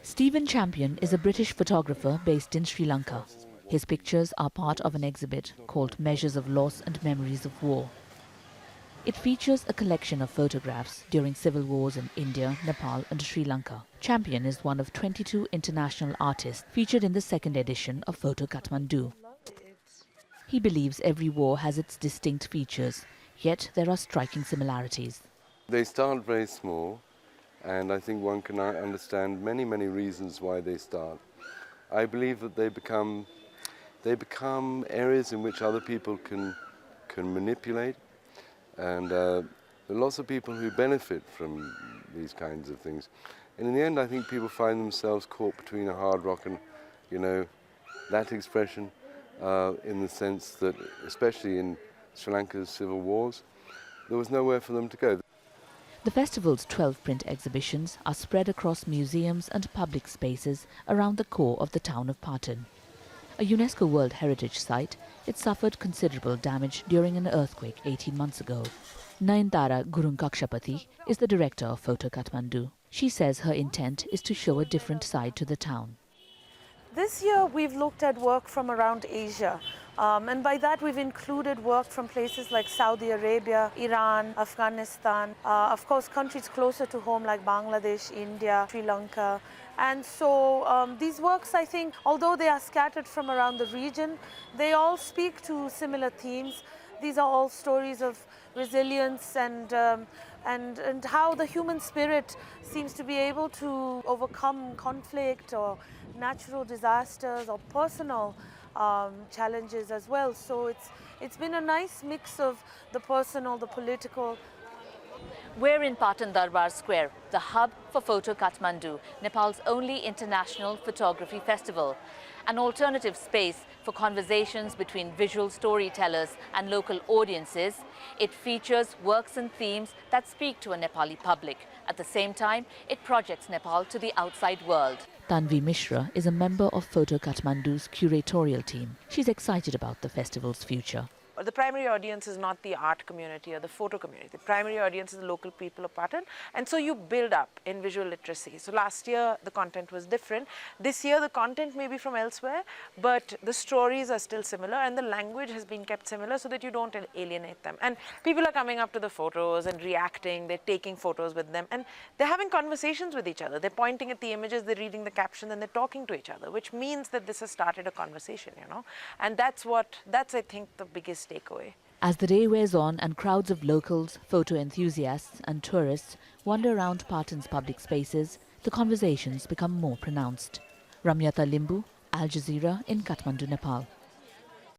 Stephen Champion is a British photographer based in Sri Lanka. His pictures are part of an exhibit called Measures of Loss and Memories of War. It features a collection of photographs during civil wars in India, Nepal and Sri Lanka. Champion is one of 22 international artists featured in the second edition of Photo Kathmandu. He believes every war has its distinct features, yet there are striking similarities. They start very small, and I think one can understand many reasons why they start. I believe that they become areas in which other people can manipulate, and there are lots of people who benefit from these kinds of things. And in the end, I think people find themselves caught between a hard rock and, that expression, in the sense that, especially in Sri Lanka's civil wars, there was nowhere for them to go. The festival's 12 print exhibitions are spread across museums and public spaces around the core of the town of Patan. A UNESCO World Heritage Site, it suffered considerable damage during an earthquake 18 months ago. NAYANTARA KAKSHAPATI is the director of Photo Kathmandu. She says her intent is to show a different side to the town. This year we've looked at work from around Asia, and by that we've included work from places like Saudi Arabia, Iran, Afghanistan, of course countries closer to home like Bangladesh, India, Sri Lanka. And so these works, I think, although they are scattered from around the region, they all speak to similar themes. These are all stories of resilience and how the human spirit seems to be able to overcome conflict or natural disasters or personal challenges as well. So it's been a nice mix of the personal, the political. We're in Patan Darbar Square, the hub for Photo Kathmandu, Nepal's only international photography festival. An alternative space for conversations between visual storytellers and local audiences, it features works and themes that speak to a Nepali public. At the same time, it projects Nepal to the outside world. TANVI MISHRA is a member of Photo Kathmandu's curatorial team. She's excited about the festival's future. The primary audience is not the art community or the photo community. The primary audience is the local people of Patan, and so you build up in visual literacy. So last year the content was different. This year the content may be from elsewhere, but the stories are still similar and the language has been kept similar so that you don't alienate them. And people are coming up to the photos and reacting, they're taking photos with them, and they're having conversations with each other. They're pointing at the images, they're reading the caption, and they're talking to each other, which means that this has started a conversation, And that's I think the biggest takeaway. As the day wears on and crowds of locals, photo enthusiasts and tourists wander around Patan's public spaces, the conversations become more pronounced. Ramyata Limbu, Al Jazeera in Kathmandu, Nepal.